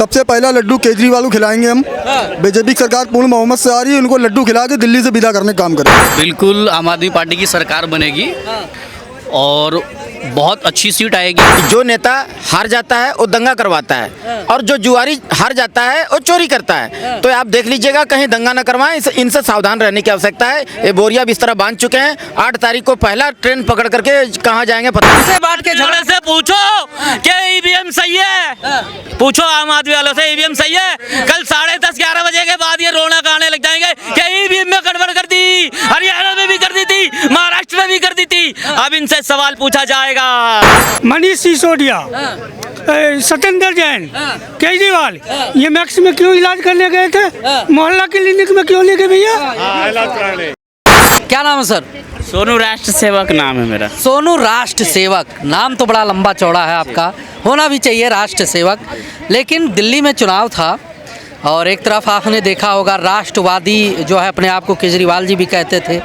सबसे पहला लड्डू केजरीवाल को खिलाएंगे हम। बीजेपी सरकार पूर्ण बहुमत से आ रही है, उनको लड्डू खिला के दिल्ली से विदा करने का काम करें। बिल्कुल आम आदमी पार्टी की सरकार बनेगी और बहुत अच्छी सीट आएगी। जो नेता हार जाता है वो दंगा करवाता है और जो जुआरी हार जाता है वो चोरी करता है। तो आप देख लीजिएगा कहीं दंगा न करवाएं, इनसे सावधान रहने की आवश्यकता है। ये बोरिया बिस्तरा बांध चुके हैं। 8 तारीख को पहला ट्रेन पकड़ करके कहाँ जाएंगे पता नहीं। बांट के झगड़े से पूछो क्या ईवीएम सही है, पूछो आम आदमी वालों से ईवीएम सही है। कल 10:30-11 बजे के बाद ये रोना गाने लग जाएंगे क्या ईवीएम में गड़बड़ कर दी, हरियाणा में भी कर दी थी, महाराष्ट्र में भी कर दी थी। अब इनसे सवाल पूछा जाएगा। मनीष सिसोदिया, सत्येंद्र जैन, केजरीवाल, ये मैक्स में क्यों इलाज करने गए थे? मोहल्ला क्लिनिक में क्यों नहीं गए भैया? क्या नाम है सर? सोनू राष्ट्र सेवक नाम है मेरा। सोनू राष्ट्र सेवक, नाम तो बड़ा लंबा चौड़ा है आपका, होना भी चाहिए राष्ट्र सेवक। लेकिन दिल्ली में चुनाव था और एक तरफ आपने देखा होगा राष्ट्रवादी जो है, अपने आप को केजरीवाल जी भी कहते थे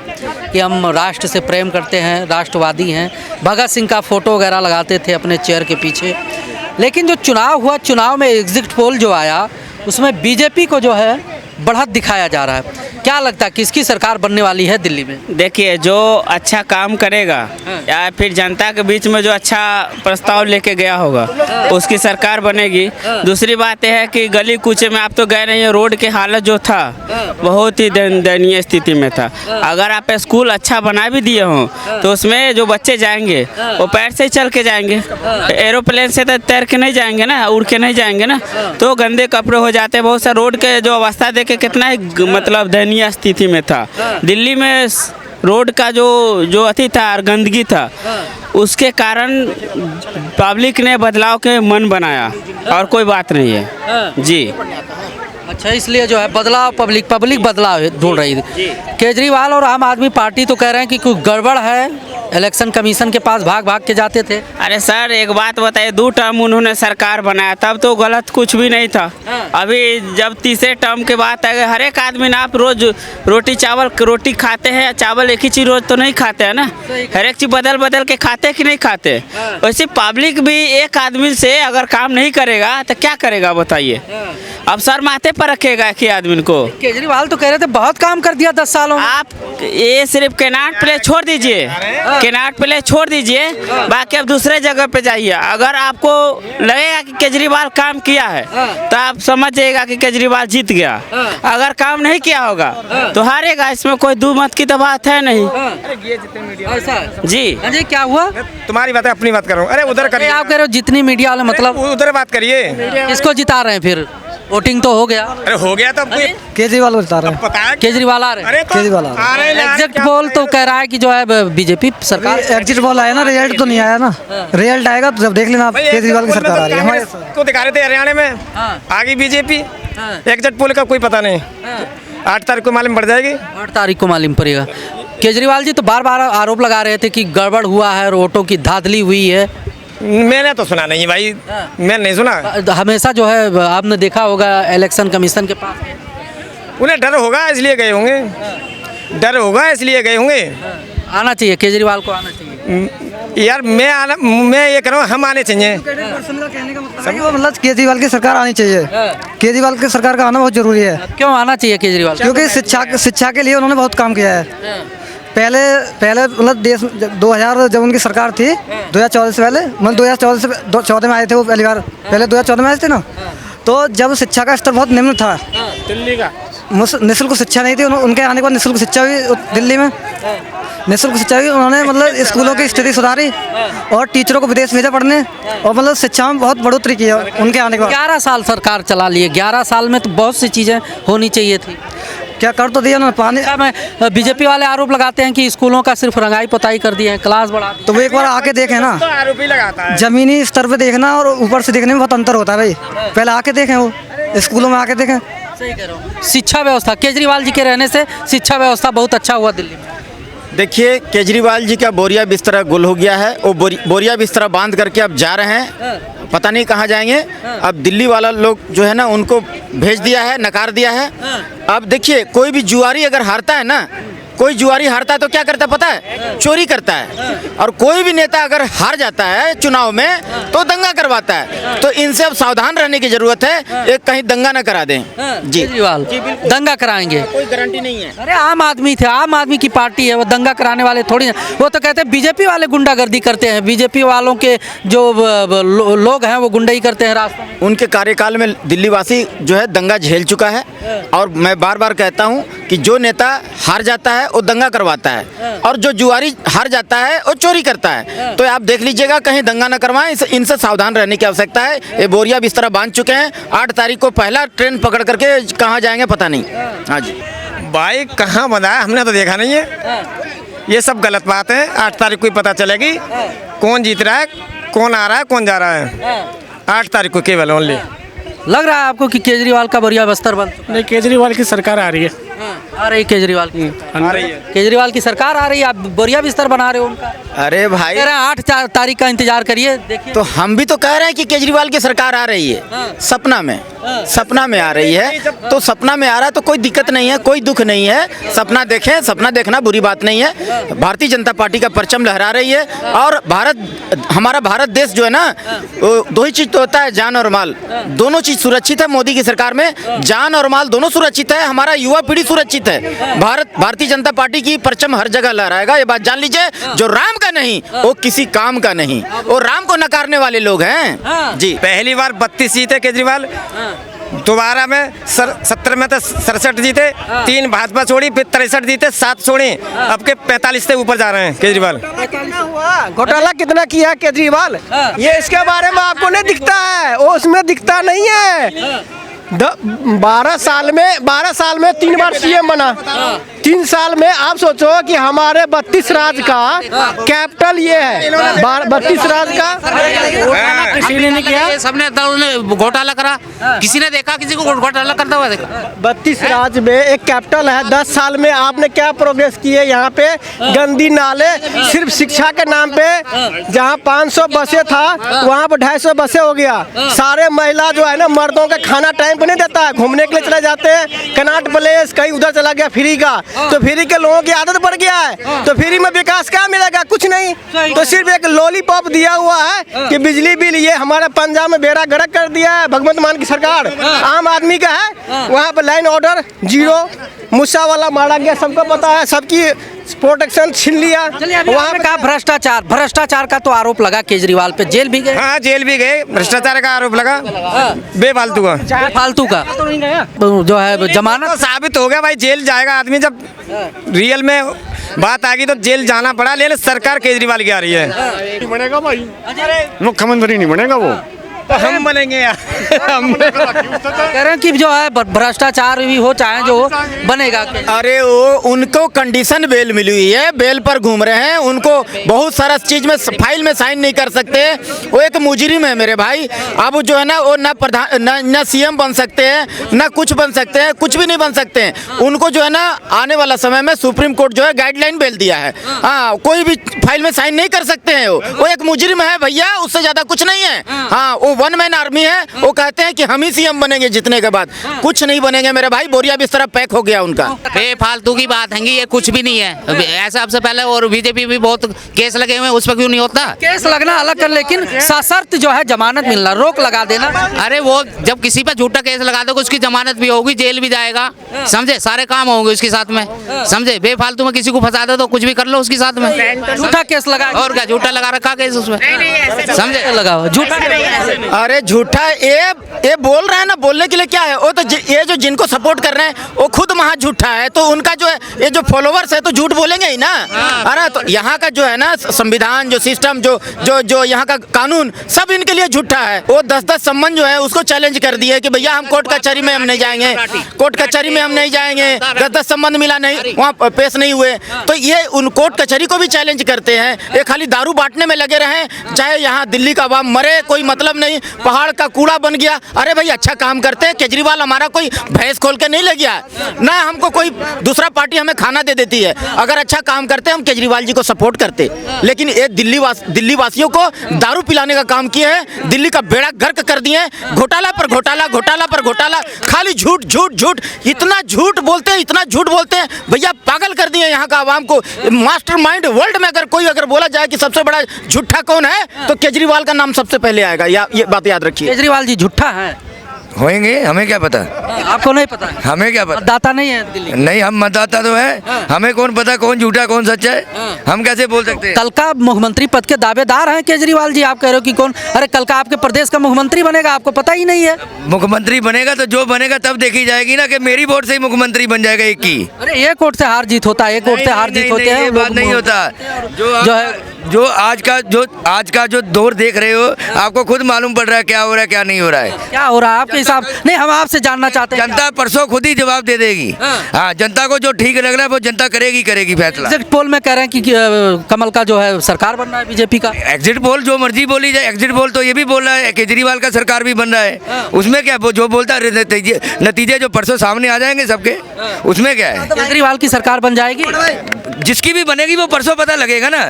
कि हम राष्ट्र से प्रेम करते हैं, राष्ट्रवादी हैं। भगत सिंह का फ़ोटो वगैरह लगाते थे अपने चेयर के पीछे। लेकिन जो चुनाव हुआ, चुनाव में एग्जिट पोल जो आया उसमें बीजेपी को जो है बढ़त दिखाया जा रहा है। क्या लगता है किसकी सरकार बनने वाली है दिल्ली में? देखिए, जो अच्छा काम करेगा या फिर जनता के बीच में जो अच्छा प्रस्ताव लेके गया होगा उसकी सरकार बनेगी। दूसरी बात यह है कि गली कूचे में आप तो गए नहीं, रोड की हालत जो था बहुत ही दयनीय स्थिति में था। अगर आप स्कूल अच्छा बना भी दिए हों तो उसमें जो बच्चे जाएंगे वो पैर से ही चल के जाएंगे, एरोप्लेन से तो तैर के नहीं जाएंगे ना, उड़ के नहीं जाएंगे ना। तो गंदे कपड़े हो जाते हैं। बहुत सा रोड के जो अवस्था देखे कितना ही मतलब दयनीय स्थिति में था। दिल्ली में रोड का जो अति था और गंदगी था, उसके कारण पब्लिक ने बदलाव के मन बनाया और कोई बात नहीं है जी। अच्छा, इसलिए जो है बदलाव, पब्लिक बदलाव ढूंढ रही थी। केजरीवाल और आम आदमी पार्टी तो कह रहे हैं कि कुछ गड़बड़ है, इलेक्शन कमीशन के पास भाग भाग के जाते थे। अरे सर, एक बात बताइए, 2 टर्म उन्होंने सरकार बनाया तब तो गलत कुछ भी नहीं था। अभी जब तीसरे टर्म के बाद आए, हर एक आदमी ना आप रोज रोटी खाते हैं, चावल एक ही चीज रोज तो नहीं खाते हैं ना, हर एक चीज बदल बदल के खाते कि नहीं खाते। वैसे पब्लिक भी एक आदमी से अगर काम नहीं करेगा तो क्या करेगा बताइए? अब सर माथे पर रखेगा कि आदमी को। केजरीवाल तो कह रहे थे बहुत काम कर दिया 10 सालों में। आप ये सिर्फ कैनाट प्ले छोड़ दीजिए, कैनाट प्ले छोड़ दीजिए, बाकी अब दूसरे जगह पे जाइए। अगर आपको लगेगा कि केजरीवाल काम किया है तो आप समझिएगा कि केजरीवाल जीत गया। अगर काम नहीं किया होगा तो हारेगा, इसमें कोई दो मत की तो बात है नहीं। जी जी, क्या हुआ? तुम्हारी बात है, अपनी बात कर रहा हूँ। अरे उधर करिए, आप कह रहे हो जितनी मीडिया वाले, मतलब उधर बात करिए। किसको जिता रहे हैं फिर? वोटिंग तो हो गया। अरे हो गया तो केजरीवाल को बता रहे हैं। पता है केजरीवाल आ रहे हैं। केजरीवाल आ रहे हैं। एग्जिट पोल तो कह रहा है कि जो है बीजेपी सरकार। एग्जिट पोल आया ना, रिजल्ट तो नहीं आया ना। रिजल्ट आएगा तो जब देख लेना, केजरीवाल की सरकार आ रही है। हमारे को दिखा रहे थे हरियाणा में आगे बीजेपी, एग्जिट पोल का कोई पता नहीं। 8 तारीख को मालूम पड़ जाएगी। 8 तारीख को मालूम पड़ेगा। केजरीवाल जी तो बार बार आरोप लगा रहे थे कि गड़बड़ हुआ है, वोटों की धांधली हुई है। मैंने तो सुना नहीं भाई, मैं नहीं सुना। हमेशा जो है आपने देखा होगा इलेक्शन कमीशन के पास उन्हें डर होगा इसलिए गए होंगे, डर होगा इसलिए गए होंगे। आना चाहिए, केजरीवाल को आना चाहिए। यार मैं ये कह रहा हूँ, हम आने चाहिए। मतलब केजरीवाल की सरकार आनी चाहिए। केजरीवाल की सरकार का आना बहुत जरूरी है। क्यों आना चाहिए केजरीवाल? क्योंकि शिक्षा के लिए उन्होंने बहुत काम किया है। पहले मतलब देश 2000 जब उनकी सरकार थी, 2014 से पहले, मतलब 2014 से 2014 में आए थे वो पहली बार। पहले 2014 में आए थे ना, तो जब शिक्षा का स्तर बहुत निम्न था, दिल्ली का निःशुल्क शिक्षा नहीं थी। उनके आने के बाद निःशुल्क शिक्षा हुई दिल्ली में, निःशुल्क शिक्षा हुई। उन्होंने मतलब स्कूलों की स्थिति सुधारी और टीचरों को विदेश भेजा पढ़ने, और मतलब शिक्षा में बहुत बढ़ोतरी की है उनके आने के बाद। 11 साल सरकार चला लिए, 11 साल में तो बहुत सी चीज़ें होनी चाहिए थी। क्या कर तो दिया उन्होंने। पानी में बीजेपी वाले आरोप लगाते हैं कि स्कूलों का सिर्फ रंगाई पुताई कर दिए हैं, क्लास बढ़ा दी। तो वो एक बार आके देखें ना, आरोप ही लगाता है। जमीनी स्तर पे देखना और ऊपर से देखने में बहुत अंतर होता है भाई। पहले आके देखें, वो स्कूलों में आके देखें। सही कह रहा हूँ। शिक्षा व्यवस्था, केजरीवाल जी के रहने से शिक्षा व्यवस्था बहुत अच्छा हुआ दिल्ली में। देखिए, केजरीवाल जी का बोरिया बिस्तरा गुल हो गया है। वो बोरिया बिस्तरा बांध करके अब जा रहे हैं, पता नहीं कहाँ जाएंगे। अब दिल्ली वाला लोग जो है ना, उनको भेज दिया है, नकार दिया है। अब देखिए, कोई भी जुआरी अगर हारता है ना कोई जुआरी हारता है तो क्या करता है पता है? चोरी करता है। और कोई भी नेता अगर हार जाता है चुनाव में तो दंगा करवाता है। तो इनसे अब सावधान रहने की जरूरत है, एक कहीं दंगा ना करा दें। जी केजरीवाल दंगा कराएंगे, कोई गारंटी नहीं है। अरे आम आदमी थे, आम आदमी की पार्टी है, वो दंगा कराने वाले थोड़ी ना। वो तो कहते हैं बीजेपी वाले गुंडागर्दी करते हैं, बीजेपी वालों के जो लोग हैं वो गुंडाई करते हैं रास्ते में। उनके कार्यकाल में दिल्ली वासी जो है दंगा झेल चुका है। और मैं बार बार कहता हूं कि जो नेता हार जाता है वो दंगा करवाता है, और जो जुआरी हार जाता है वो चोरी करता है। तो आप देख लीजिएगा कहीं दंगा ना करवाएं, इनसे सावधान रहने की आवश्यकता है। ये बोरिया बिस्तरा बांध चुके हैं, 8 तारीख को पहला ट्रेन पकड़ करके कहाँ जाएंगे पता नहीं। हाँ जी भाई कहाँ बंधा है हमने तो देखा नहीं है। ये सब गलत बात है। 8 तारीख को ही पता चलेगी कौन जीत रहा है, कौन आ रहा है, कौन जा रहा है। 8 तारीख को केवल ओनली। लग रहा है आपको कि केजरीवाल का बोरिया बस्तर बंद? नहीं, केजरीवाल की सरकार आ रही है। आ रही केजरीवाल की, आ रही है। केजरीवाल की सरकार आ रही है, आप बोरिया बिस्तर बना रहे हो उनका। अरे भाई कह रहे हैं 8 तारीख का इंतजार करिए, देखिए। तो हम भी तो कह रहे हैं कि केजरीवाल की सरकार आ रही है। सपना में, सपना में आ रही है। तो सपना में आ रहा है तो कोई दिक्कत नहीं है, कोई दुख नहीं है। सपना देखें, सपना देखना बुरी बात नहीं है। भारतीय जनता पार्टी का परचम लहरा रही है। और हमारा भारत देश जो है ना, दो ही चीज तो होता है, जान और माल। दोनों चीज सुरक्षित है मोदी की सरकार में, जान और माल दोनों सुरक्षित है। हमारा युवा पीढ़ी सुरक्षित है। भारतीय जनता पार्टी की परचम हर जगह लहराएगा, ये बात जान लीजिए। जो राम का नहीं वो किसी काम का नहीं, वो राम को नकारने वाले लोग हैं। जी पहली बार 32 जीते केजरीवाल, दोबारा में 70 में तो 67 जीते, 3 भाजपा छोड़ी, फिर 63 जीते, 7 छोड़ी, अब के 45 से ऊपर जा रहे हैं केजरीवाल। घोटाला कितना किया केजरीवाल, ये इसके बारे में आपको नहीं दिखता है, वो उसमें दिखता नहीं है। 12 साल में 3 बार सीएम बना। 3 साल में आप सोचो कि हमारे 32 राज्य का कैपिटल ये है। 32 राज्य का किसी ने नहीं किया, सबने दल ने घोटाला करा, किसी ने देखा किसी को घोटाला करता हुआ देखा? 32 राज्य में एक कैपिटल है। 10 साल में आपने क्या प्रोग्रेस की है? यहाँ पे गंदी नाले, सिर्फ शिक्षा के नाम पे जहाँ 500 बसें था वहाँ पे 250 बसें हो गया। सारे महिला जो है ना, मर्दों का खाना टाइम पे नहीं देता है, घूमने के लिए चले जाते हैं कनॉट प्लेस, कहीं उधर चला गया फ्री का। तो फ्री के लोगों की आदत पड़ गया है। तो फ्री में विकास क्या मिलेगा? कुछ नहीं। तो सिर्फ एक लॉलीपॉप दिया हुआ है कि बिजली बिल ये हमारे पंजाब में बेड़ा गर्क कर दिया है भगवंत मान की सरकार। आम आदमी का है, वहाँ पे लाइन ऑर्डर जीरो, मूसा वाला मारा गया, सबको पता है, सबकी प्रोटेक्शन छीन लिया। वहाँ पे कहा भ्रष्टाचार का तो आरोप लगा केजरीवाल पे, जेल भी गए। हाँ जेल भी गए, भ्रष्टाचार का आरोप लगा, बेफालतू का जो है जमानत तो साबित हो गया भाई। जेल जाएगा आदमी, जब रियल में बात आ गई तो जेल जाना पड़ा। लेकिन सरकार केजरीवाल की आ रही है। बनेगा भाई, मुख्यमंत्री नहीं बनेगा वो, तो हम बनेंगे यार। कह रहे हैं कि जो है भ्रष्टाचार भी हो चाहे जो हो, बनेगा। अरे वो उनको कंडीशन बेल मिली हुई है, बेल पर घूम रहे हैं। उनको बहुत सारा चीज में फाइल में साइन नहीं कर सकते। वो एक मुजरिम है मेरे भाई। अब जो है ना वो ना सीएम बन सकते हैं, ना कुछ बन सकते हैं, कुछ भी नहीं बन सकते हैं। उनको जो है ना आने वाला समय में सुप्रीम कोर्ट जो है गाइडलाइन बेल दिया है। हाँ, कोई भी फाइल में साइन नहीं कर सकते हैं। वो एक मुजरिम है भैया, उससे ज्यादा कुछ नहीं है। हाँ, वो 1 मैन आर्मी है। वो कहते हैं कि हम ही सीएम बनेंगे जीतने के बाद, कुछ नहीं बनेंगे मेरे भाई। बोरिया बिस्तरा पैक हो गया उनका। बेफालतू की बात है, ये कुछ भी नहीं है ऐसा। सबसे पहले और बीजेपी भी बहुत केस लगे हुए हैं, उस पर क्यों नहीं होता? केस लगना अलग कर, लेकिन सशर्त जो है जमानत मिलना, रोक लगा देना। अरे वो जब किसी पे झूठा केस लगा दो, उसकी जमानत भी होगी, जेल भी जाएगा, समझे, सारे काम होंगे उसके साथ में, समझे। बेफालतू में किसी को फंसा दो तो कुछ भी कर लो उसके साथ में। झूठा केस लगा, और क्या झूठा लगा रखा केस उसमें, समझे, लगा झूठा। अरे झूठा ये बोल रहा है ना, बोलने के लिए क्या है? वो तो ये जो जिनको सपोर्ट कर रहे हैं वो खुद महा झूठा है। तो उनका जो है ये जो फॉलोवर्स है तो झूठ बोलेंगे ही ना। अरे तो यहाँ का जो है ना संविधान, जो सिस्टम, जो यहाँ का कानून, सब इनके लिए झूठा है। वो 10-10 सम्मन जो है उसको चैलेंज कर दिए कि भैया हम कोर्ट कचहरी में हम नहीं जाएंगे, कोर्ट कचहरी में हम नहीं जाएंगे। 10-10 सम्मन मिला नहीं, वहाँ पेश नहीं हुए। तो ये उन कोर्ट कचहरी को भी चैलेंज करते हैं। ये खाली दारू बांटने में लगे रहे, चाहे यहाँ दिल्ली का आवाम मरे, कोई मतलब नहीं। पहाड़ का कूड़ा बन गया। अरे भाई अच्छा काम करते हैं, केजरीवाल हमारा कोई भैंस खोल के नहीं ले गया है ना, हमको कोई दूसरा पार्टी हमें खाना दे देती है। अगर अच्छा काम करते हम केजरीवाल जी को सपोर्ट करते, लेकिन ये दिल्ली वासियों को दारू पिलाने का काम किए हैं, दिल्ली का बेड़ा गर्क कर दिए हैं। घोटाला पर घोटाला, घोटाला पर घोटाला, खाली झूठ झूठ झूठ, इतना झूठ बोलते हैं, इतना झूठ बोलते हैं भैया, पागल कर दिए यहाँ का आवाम को। मास्टरमाइंड वर्ल्ड में अगर कोई बोला जाए कि सबसे बड़ा झूठा कौन है तो केजरीवाल का नाम सबसे पहले आएगा, ये बात याद रखिए। केजरीवाल जी झूठा है होंगे, हमें क्या पता, आपको नहीं पता, हमें क्या पता, मतदाता नहीं है दिल्ली, नहीं हम मतदाता तो है, हमें कौन पता कौन झूठा कौन सच्चा है, हम कैसे बोल सकते हैं। कल का मुख्यमंत्री पद के दावेदार हैं केजरीवाल जी, आप कह रहे हो कि कौन, अरे कल का आपके प्रदेश का मुख्यमंत्री बनेगा, आपको पता ही नहीं है। मुख्यमंत्री बनेगा तो जो बनेगा तब देखी जाएगी ना कि मेरी वोट से ही मुख्यमंत्री बन जाएगा एक की। अरे एक वोट से हार जीत होता है, एक वोट से हार जीत होते हैं, बात नहीं होता। जो है जो आज का जो दौर देख रहे हो, आपको खुद मालूम पड़ रहा है क्या हो रहा है क्या नहीं हो रहा है। क्या हो रहा है आपके हिसाब, नहीं हम आपसे जानना चाहते हैं। जनता परसों खुद ही जवाब दे देगी। हाँ, जनता को जो ठीक लग रहा है वो जनता करेगी फैसला। एग्जिट पोल में कह रहे हैं कि कमल का जो है सरकार बन रहा है बीजेपी का। एग्जिट पोल जो मर्जी बोली जाए, एग्जिट पोल तो ये भी बोल रहा है केजरीवाल का सरकार भी बन रहा है, उसमें क्या जो बोलता है नतीजे जो परसों सामने आ जाएंगे सबके, उसमें क्या है। केजरीवाल की सरकार बन जाएगी, जिसकी भी बनेगी वो परसों पता लगेगा ना।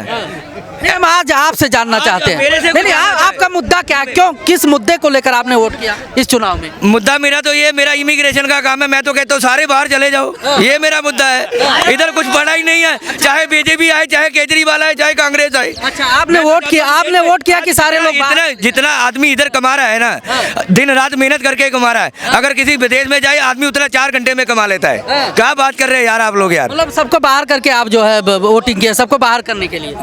नहीं, हम आज आपसे जानना चाहते हैं, नहीं आपका मुद्दा क्या है, क्यों किस मुद्दे को लेकर आपने वोट किया इस चुनाव में? मुद्दा मेरा तो ये, मेरा इमिग्रेशन का काम है, मैं तो कहता हूँ सारे बाहर चले जाओ, ये मेरा मुद्दा है। इधर कुछ बड़ा ही नहीं है, चाहे बीजेपी आए, चाहे केजरीवाल आए, चाहे कांग्रेस आए। अच्छा, आपने वोट किया कि सारे लोग, जितना आदमी इधर कमा रहा है ना, दिन रात मेहनत करके कमा रहा है, अगर किसी विदेश में जाए आदमी उतना 4 घंटे में कमा लेता है। क्या बात कर रहे हैं यार आप लोग यार, मतलब सबको बाहर करके आप जो है वोटिंग किया, सबको बाहर करने के लिए,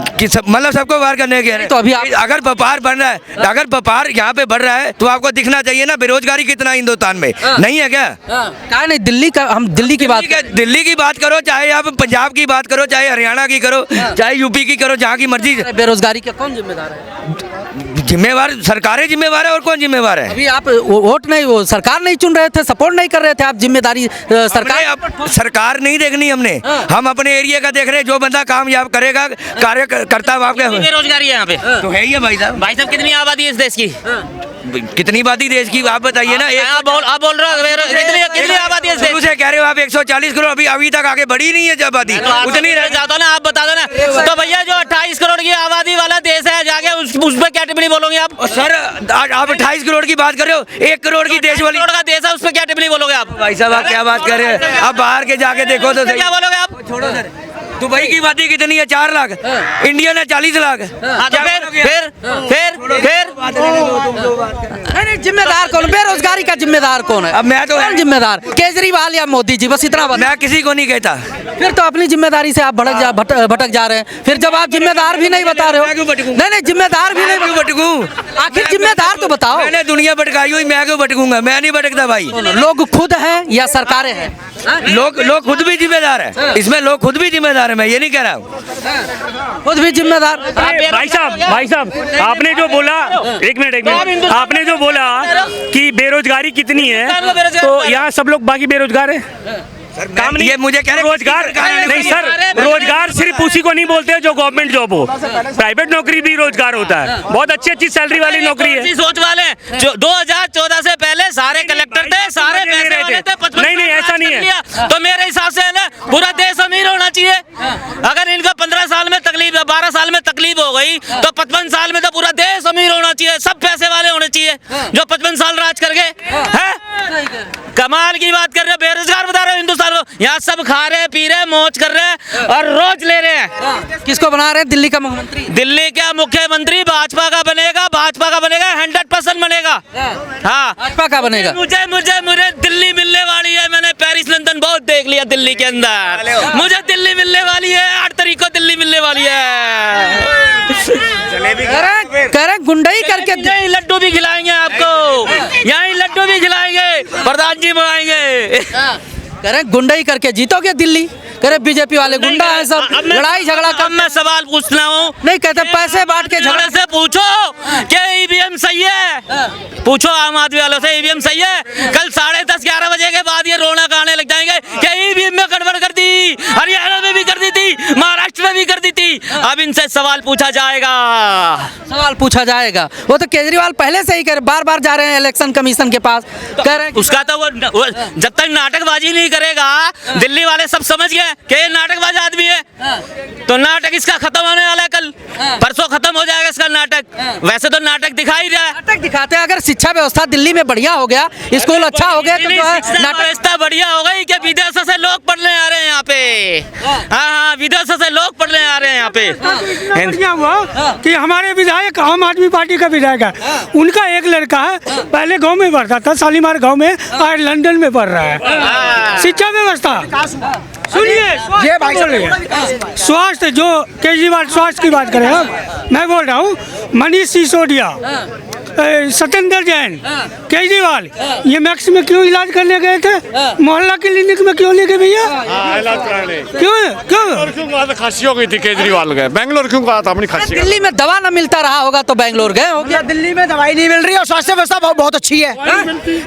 मतलब सबको बाहर करने के लिए। तो अभी अगर व्यापार बढ़ रहा है, अगर व्यापार यहाँ पे बढ़ रहा है तो आपको दिखना चाहिए ना बेरोजगारी कितना हिंदुस्तान में नहीं है क्या? क्या नहीं, दिल्ली का, हम दिल्ली की बात करो, चाहे आप पंजाब की बात करो, चाहे हरियाणा की करो, चाहे यूपी की करो, जहाँ की मर्जी। बेरोजगारी का कौन जिम्मेदार है? जिम्मेवार सरकारें जिम्मेवार है, और कौन जिम्मेवार है? अभी आप वोट नहीं, वो सरकार नहीं चुन रहे थे, सपोर्ट नहीं कर रहे थे, आप जिम्मेदारी सरकार नहीं देखनी हमने, हम अपने एरिया का देख रहे हैं। जो बंदा कामयाब करेगा, कार्य करता बेरोजगारी है यहाँ पे तो है ही है। भाई साहब कितनी आबादी है इस देश की? कितनी आबादी देश की आप बताइए ना। आप बोल रहे हो कितनी आबादी है? शुरू से कह रहे हो आप 140 करोड़, अभी तक आगे बढ़ी नहीं है आबादी उतनी रह जाता ना। आप बता दो ना, तो भैया जो 28 करोड़ की आबादी वाला देश है, जाके उस पर क्या टिप्पणी बोलोगे आप? सर आप 28 करोड़ की बात कर रहे हो, 1 करोड़ की देश वाली का देश है, उस पर क्या टिप्पणी बोलोगे आप? भाई साहब आप क्या बात कर रहे हैं, आप बाहर के जाके देखो तो क्या बोलोगे आप? छोड़ो सर, दुबई की आबादी कितनी है? 4 लाख, इंडिया ने 40 लाख। फिर नहीं, जिम्मेदार कौन, बेरोजगारी का जिम्मेदार कौन है? अब मैं तो जिम्मेदार केजरीवाल या मोदी जी, बस इतना बता। मैं किसी को नहीं कहता। फिर तो अपनी जिम्मेदारी से आप भटक जा रहे हैं। फिर जब आप जिम्मेदार भी नहीं बता रहे हो, नहीं जिम्मेदार भी नहीं भटकूं, आखिर जिम्मेदार तो बताओ। मैंने दुनिया भटकाई हुई, मैं क्यों भटकूंगा? मैं नहीं भटकता भाई। लोग खुद हैं या सरकारें हैं? लोग खुद भी जिम्मेदार है, इसमें लोग खुद भी जिम्मेदार है, मैं ये नहीं कह रहा हूँ। खुद भी जिम्मेदार। भाई साहब आपने जो बोला, एक मिनट, आपने जो बोला कि बेरोजगारी कितनी है, तो यहाँ सब लोग बाकी बेरोजगार है, काम नहीं। ये मुझे कह रहे रोजगार नहीं सर, रोजगार सिर्फ उसी को नहीं बोलते जो गवर्नमेंट जॉब हो, प्राइवेट नौकरी भी रोजगार होता है, बहुत अच्छी सैलरी वाली नौकरी है। सोच वाले जो 2014 से पहले सारे कलेक्टर थे, सारे पैसे वाले थे, नहीं ऐसा नहीं है। तो मेरे हिसाब से ना पूरा देश अमीर होना चाहिए। अगर इनका 15 साल में तकलीफ, 12 साल में तकलीफ हो गई, तो 55 साल में तो पूरा देश अमीर होना चाहिए, सब पैसे वाले होने चाहिए जो 55 साल राज कर गए हैं। कमाल की बात कर रहे हो, बेरोजगार बता रहे हो हिंदुस्तान को। यहाँ सब खा रहे, पी रहे, मौज कर रहे हैं और रोज ले रहे हैं। किसको बना रहे हैं दिल्ली का मुख्यमंत्री? दिल्ली का मुख्यमंत्री भाजपा का बनेगा, भाजपा का बनेगा, 100% बनेगा। हाँ, भाजपा का बनेगा। मुझे दिल्ली मिलने वाली है। मैंने पेरिस लंदन बहुत देख लिया दिल्ली के अंदर, मुझे दिल्ली मिलने वाली है, 8 तारीख को दिल्ली मिलने वाली है। कह रहे गुंडई करके यही लड्डू भी खिलाएंगे आपको, यही लड्डू भी खिलाएंगे, प्रधान जी मंगाएंगे। कह रहे गुंडई करके जीतोगे दिल्ली, कह रहे बीजेपी वाले गुंडा है सब, लड़ाई झगड़ा अब मैं सवाल पूछना हूँ, नहीं कहते पैसे बांट के झगड़े से पूछो क्या ईवीएम सही है? पूछो आम आदमी वालों से, ईवीएम सही है? कल 10:30-11 बजे के बाद ये रोना गाने लग जाएंगे कि ईवीएम में गड़बड़ कर दी, हरियाणा में भी कर दी थी, महाराष्ट्र में भी कर दी थी। अब इनसे सवाल पूछा जाएगा। सवाल पूछा जाएगा। वो तो केजरीवाल पहले से ही बार बार जा रहे हैं इलेक्शन कमीशन के पास, कह रहे हैं उसका तो वो जब तक नाटकबाजी नहीं करेगा, दिल्ली वाले सब समझ गए कि ये नाटकबाज आदमी है, तो नाटक इसका खत्म होने वाला है। कल परसों खत्म हो जाएगा इसका नाटक। वैसे तो नाटक दिखा ही रहा है। नाटक दिखाते हैं। अगर शिक्षा व्यवस्था दिल्ली में बढ़िया हो गया, स्कूल अच्छा हो गया, तो नाटक व्यवस्था बढ़िया हो गई कि विदेशों से लोग पढ़ने आ रहे हैं यहाँ पे। हाँ, विदेशों से लोग पढ़ने आ रहे हैं यहाँ पे। बढ़िया हुआ कि हमारे विधायक आम आदमी पार्टी का विधायक है, उनका एक लड़का है, पहले गांव में पढ़ता था, शालीमार गांव में, आज लंदन में पढ़ रहा है। शिक्षा व्यवस्था सुनिए, ये भाई स्वास्थ्य, जो केजरीवाल स्वास्थ्य की बात करें, मैं बोल रहा हूँ मनीष सिसोदिया, सत्येंद्र जैन, केजरीवाल, ये मैक्स में क्यों इलाज करने गए थे? मोहल्ला क्लिनिक में क्यों नहीं गए भैया? क्यों खांसी हो गई थी केजरीवाल गए, बेंगलोर क्यों कहा था अपनी खांसी? दिल्ली में दवा न मिलता रहा होगा तो बेंगलोर गए हो गया। दिल्ली में दवाई नहीं मिल रही और स्वास्थ्य व्यवस्था बहुत अच्छी है।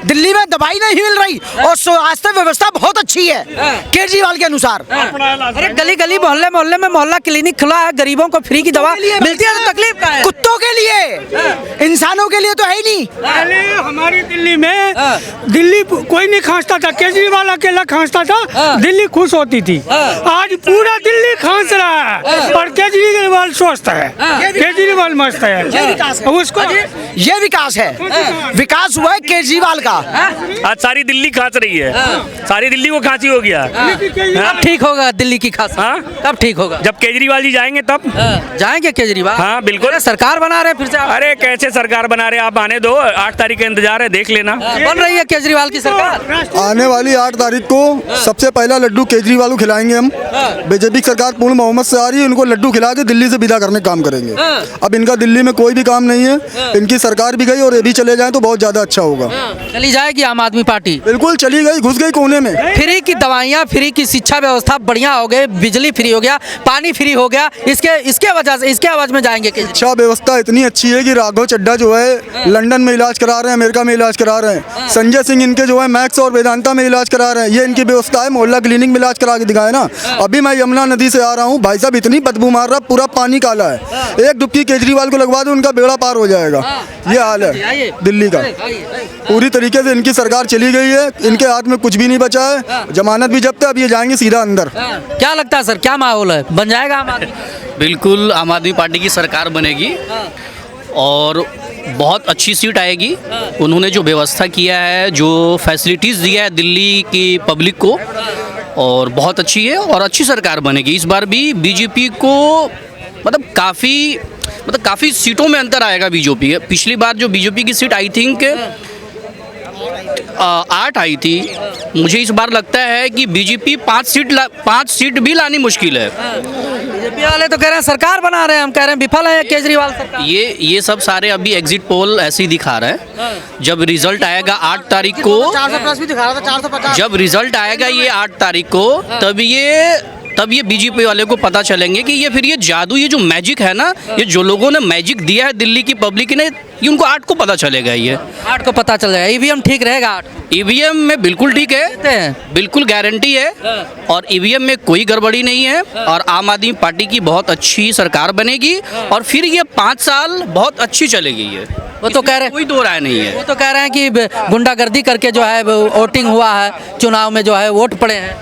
दिल्ली में दवाई नहीं मिल रही और स्वास्थ्य व्यवस्था बहुत अच्छी है केजरीवाल के अनुसार। अरे गली गली मोहल्ले मोहल्ले में मोहल्ला क्लिनिक खुला है, गरीबों को फ्री की दवा मिलती है, तो तकलीफ का है? कुत्तों के लिए, इंसानों के लिए तो है ही नहीं। पहले हमारी दिल्ली में दिल्ली कोई नहीं खांसता था, केजरीवाल अकेला खांसता था, दिल्ली खुश होती थी। आज पूरा दिल्ली खांस रहा है और केजरीवाल स्वस्थ है, केजरीवाल मस्त है। उसको ये विकास है, विकास हुआ है केजरीवाल का। आज सारी दिल्ली खांस रही है, सारी दिल्ली को खांसी हो गया। कब ठीक होगा दिल्ली की खांसी? कब ठीक होगा? जब केजरीवाल जी जाएंगे तब जाएंगे केजरीवाल। हाँ बिल्कुल। सरकार बना रहे हैं फिर से। अरे कैसे सरकार बना रहे, आप आने दो, 8 तारीख का इंतजार है, देख लेना। बन रही है केजरीवाल की सरकार। आने वाली 8 तारीख को सबसे पहला लड्डू केजरीवाल को खिलाएंगे हम। बीजेपी की सरकार पूर्ण बहुमत से आ रही है, उनको लड्डू खिला के दिल्ली से विदा करने का काम करेंगे। अब इनका दिल्ली में कोई भी काम नहीं है, इनकी सरकार भी गई और ये भी चले जाएं तो बहुत ज्यादा अच्छा होगा। चली जाएगी आम आदमी पार्टी? बिल्कुल चली गई, घुस गई कोने में। फ्री की दवाइयाँ, फ्री की शिक्षा व्यवस्था बढ़िया हो गई, बिजली फ्री हो गया, पानी फ्री हो गया, इसके वजह से, इसके आवाज में जाएंगे। शिक्षा व्यवस्था इतनी अच्छी है कि राघव चड्ढा जो है लंदन में इलाज करा रहे हैं, अमेरिका में इलाज करा रहे हैं। संजय सिंह इनके जो है मैक्स और वेदांता में इलाज करा रहे हैं। ये इनकी व्यवस्था है, मोहल्ला क्लिनिक में इलाज करा के दिखाए ना। अभी मैं यमुना नदी से आ रहा हूँ, भाई साहब इतनी बदबू मार रहा, पूरा पानी काला है। एक डुबकी केजरीवाल को लगवा दो, उनका बेड़ा पार हो जाएगा। ये हाल है दिल्ली का। पूरी तरीके से इनकी सरकार चली गई है, इनके हाथ में कुछ भी नहीं बचा है, जमानत भी जब्त है, अब ये जाएंगे सीधा अंदर। क्या लगता है सर, क्या माहौल है, बन जाएगा आम आदमी? बिल्कुल आम आदमी पार्टी की सरकार बनेगी और बहुत अच्छी सीट आएगी। उन्होंने जो व्यवस्था किया है, जो फैसिलिटीज़ दिया है दिल्ली की पब्लिक को, और बहुत अच्छी है और अच्छी सरकार बनेगी। इस बार भी बीजेपी को काफ़ी सीटों में अंतर आएगा बीजेपी। पिछली बार जो बीजेपी की सीट आई थिंक 8 आई थी, मुझे इस बार लगता है कि बीजेपी 5 सीट भी लानी मुश्किल है। बीजेपी वाले तो कह रहे हैं सरकार बना रहे हैं, हम कह रहे हैं विफल है केजरीवाल सरकार। ये सब सारे अभी एग्जिट पोल ऐसे ही दिखा रहे हैं। जब रिजल्ट आएगा 8 तारीख को, जब रिजल्ट आएगा ये 8 तारीख को, तब ये बीजेपी वाले को पता चलेंगे कि ये फिर ये जादू, ये जो मैजिक है ना, ये जो लोगों ने मैजिक दिया है दिल्ली की पब्लिक ने, ये उनको 8 को पता चलेगा। ये 8 को पता चल जाएगा। ईवीएम ठीक रहेगा? 8 ईवीएम में बिल्कुल ठीक है, बिल्कुल गारंटी है, और ईवीएम में कोई गड़बड़ी नहीं है, और आम आदमी पार्टी की बहुत अच्छी सरकार बनेगी और फिर ये 5 साल बहुत अच्छी चलेगी। ये वो तो कह रहे हैं, कोई दो राय नहीं है। वो तो कह रहे हैं कि गुंडागर्दी करके जो है वोटिंग हुआ है, चुनाव में जो है वोट पड़े हैं।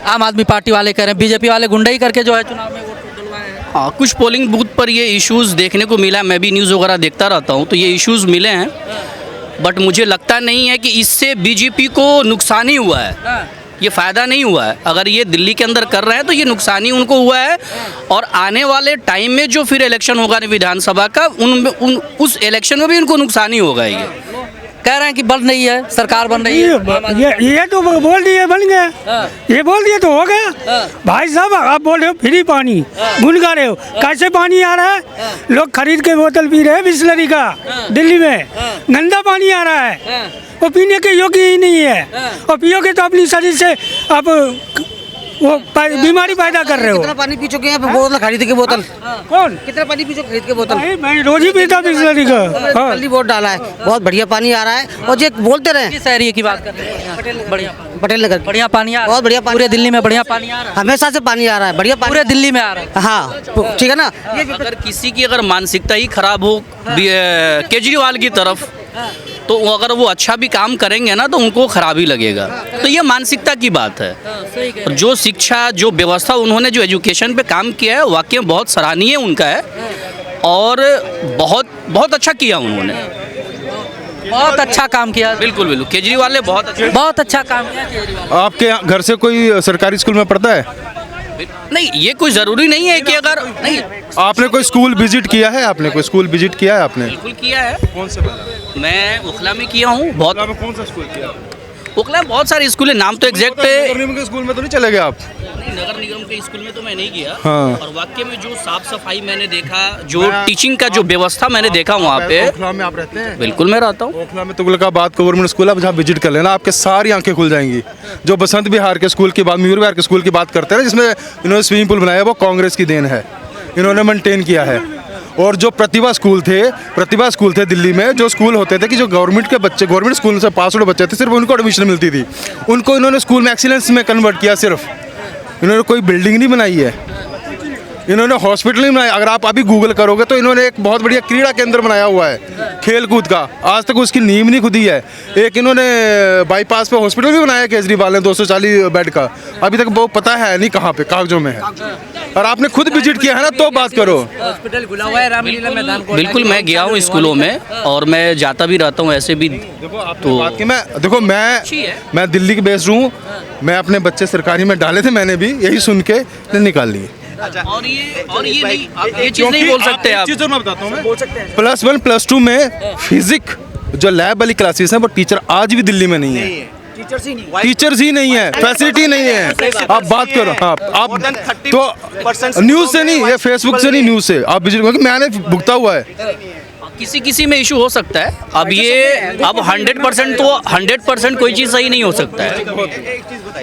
आम आदमी पार्टी वाले कह रहे हैं बीजेपी वाले गुंडाई करके जो है चुनाव में वोट डलवाए हैं। हाँ, कुछ पोलिंग बूथ पर ये इश्यूज देखने को मिला। मैं भी न्यूज़ वगैरह देखता रहता हूँ, तो ये इश्यूज मिले हैं, बट मुझे लगता नहीं है कि इससे बीजेपी को नुकसान ही हुआ है। ये फ़ायदा नहीं हुआ है। अगर ये दिल्ली के अंदर कर रहे हैं तो ये नुकसान ही उनको हुआ है, और आने वाले टाइम में जो फिर इलेक्शन होगा विधानसभा का, उस इलेक्शन में भी उनको नुकसान ही होगा। ये कह रहे हैं कि बन रही है, सरकार बन रही है। ये तो बोल दिए बन गया, ये बोल दिए तो हो गया। भाई साहब आप बोल रहे हो फ्री पानी, भूल गा रहे हो कैसे पानी आ रहा है? लोग खरीद के बोतल पी रहे हैं बिस्लरी का, दिल्ली में गंदा पानी आ रहा है, वो पीने के योग्य ही नहीं है, और पियोगे तो अपनी शरीर से आप वो बीमारी पैदा कर रहे हो। कितना पानी पी चुके हैं आप बोतल खरीद के बोतल? कौन? कितना पानी पी चुके खरीद के बोतल? मैं रोज ही पीता बिस्लरी का। हाँ। कल ही वोट डाला है, बहुत बढ़िया पानी आ रहा है। और जो बोलते रहे किस एरिया की बात कर रहे हैं? बढ़िया पटेल नगर बढ़िया पानी आ रहा है। बहुत बढ़िया पानी। पूरे दिल्ली में बढ़िया पानी आ रहा है। हमेशा से पानी आ रहा है, बढ़िया पानी पूरे दिल्ली में आ रहा है। हाँ ठीक है ना। अगर किसी की अगर मानसिकता ही खराब हो केजरीवाल की तरफ, तो अगर वो अच्छा भी काम करेंगे ना तो उनको खराब ही लगेगा। तो ये मानसिकता की बात है। और जो शिक्षा, जो व्यवस्था उन्होंने जो एजुकेशन पे काम किया है, वाकई में बहुत सराहनीय उनका है और बहुत बहुत अच्छा किया उन्होंने। बहुत अच्छा काम किया। बिल्कुल बिल्कुल, केजरीवाल ने बहुत अच्छा काम किया केजरीवाल। आपके घर से कोई सरकारी स्कूल में पढ़ता है? नहीं, ये कोई ज़रूरी नहीं है कि अगर नहीं। आपने कोई स्कूल विजिट किया है? आपने कोई स्कूल विजिट किया है आपने? बिल्कुल किया है। कौन से वाला? मैं उखला में किया हूँ। बहुत कौन सा स्कूल किया? उखला में बहुत सारे स्कूल है, नाम तो एग्जैक्ट नगर निगम के स्कूल में तो नहीं चले गए आप? नहीं, नगर निगम के स्कूल में तो मैं नहीं गया। हाँ। और वाकई में जो साफ सफाई मैंने देखा, जो टीचिंग का जो व्यवस्था मैंने देखा वहाँ पे। ओखला में आप रहते हैं? बिल्कुल मैं रहता हूँ। ओखला में तुगलकाबाद गवर्नमेंट स्कूल है, आप जहाँ विजिट कर लेना, आपके सारी आंखें खुल जाएंगी। जो बसंत विहार के स्कूल की बात, मयूर विहार के स्कूल की बात करते हैं, जिसमें इन्होंने स्विमिंग पूल बनाया, वो कांग्रेस की देन है, इन्होंने मेंटेन किया है। और जो प्रतिभा स्कूल थे दिल्ली में, जो स्कूल होते थे कि जो गवर्नमेंट के बच्चे, गवर्नमेंट स्कूल से पास आउट बच्चे थे, सिर्फ उनको एडमिशन मिलती थी, उनको इन्होंने स्कूल में एक्सीलेंस में कन्वर्ट किया। सिर्फ इन्होंने कोई बिल्डिंग नहीं बनाई है, इन्होंने हॉस्पिटल नहीं बनाया। अगर आप अभी गूगल करोगे तो इन्होंने एक बहुत बढ़िया क्रीड़ा केंद्र बनाया हुआ है, खेल कूद का, आज तक उसकी नींव नहीं खुदी है। एक इन्होंने बाईपास पे हॉस्पिटल भी बनाया केजरीवाल ने 240 बेड का, अभी तक वो पता है नहीं कहाँ पे, कागजों में है। और आपने खुद विजिट किया है ना, तो बात करो। हॉस्पिटल खुला हुआ है रामलीला मैदान को। बिल्कुल, मैं गया हूँ स्कूलों में और मैं जाता भी रहता हूँ ऐसे भी। तो मैं दिल्ली के बेस्ड हूँ, मैं अपने बच्चे सरकारी में डाले थे, मैंने भी यही सुन के निकाल लिए। और ये नहीं, आप ये चीज़ नहीं बोल सकते। आप चीज़ मैं बताता हूँ, +1 +2 में फिजिक्स जो लैब वाली क्लासेस हैं, वो टीचर आज भी दिल्ली में नहीं है। टीचर्स ही नहीं है, फैसिलिटी नहीं है। आप बात करो। हाँ, आप तो न्यूज़ से नहीं, ये फेसबुक से नहीं, न्यूज़ से आप विजिट करो, मैंने भुगता हुआ है। किसी में इशू हो सकता है। अब 100% तो 100% कोई चीज़ सही नहीं हो सकता है।